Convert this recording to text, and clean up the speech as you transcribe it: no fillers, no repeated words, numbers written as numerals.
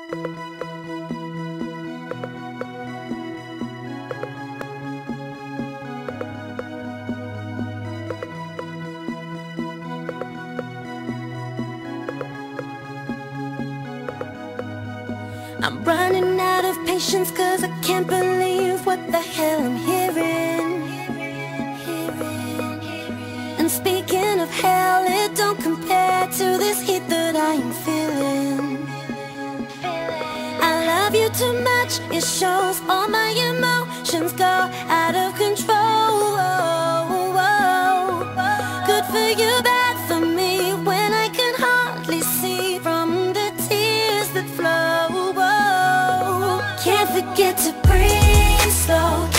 I'm running out of patience, cause I can't believe what the hell I'm hearing. And speaking of hell, it don't compare to this heat that I am feeling. I love you too much, it shows. All my emotions go out of control. Good for you, bad for me, when I can hardly see from the tears that flow. Can't forget to breathe slow.